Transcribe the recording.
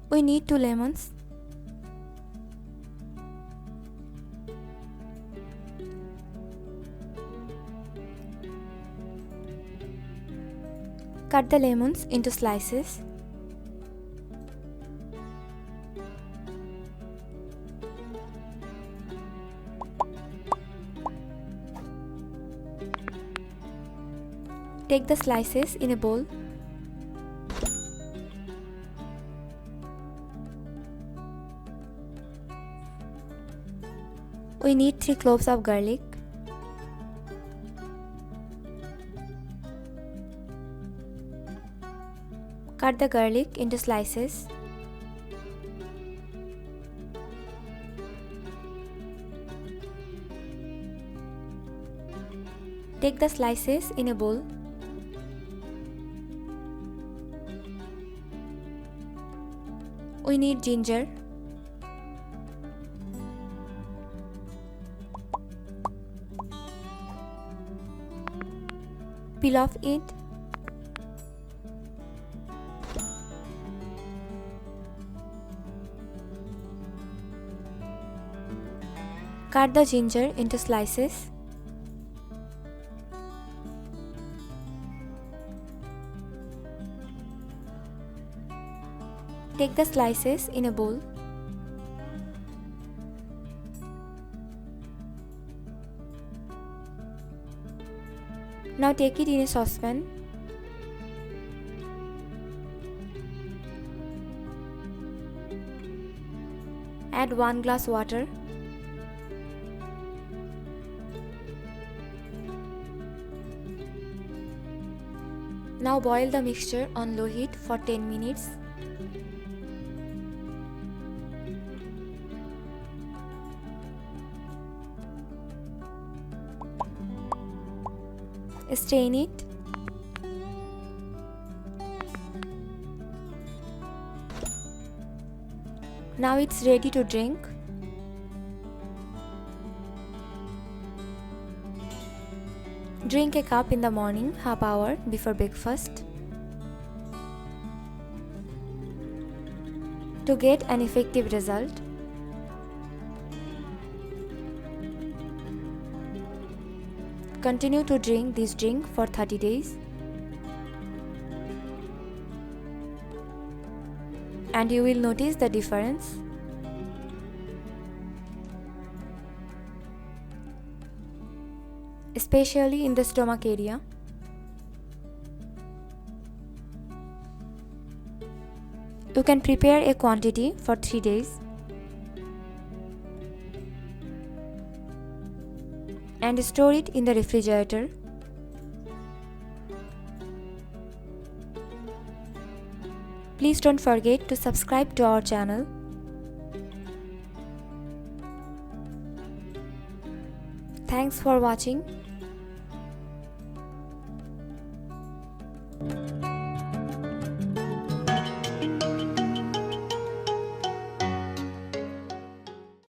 We need 2 lemons. Cut the lemons into slices. Take the slices in a bowl. We need 3 cloves of garlic. Cut the garlic into slices. Take the slices in a bowl. We need ginger. Peel off it. Cut the ginger into slices. Take the slices in a bowl. Now take it in a saucepan. Add 1 glass water. Now boil the mixture on low heat for 10 minutes. Strain it. Now it's ready to drink. Drink a cup in the morning, half hour before breakfast. To get an effective result, continue to drink this drink for 30 days and you will notice the difference. Especially in the stomach area. You can prepare a quantity for 3 days and store it in the refrigerator. Please don't forget to subscribe to our channel. Thanks for watching.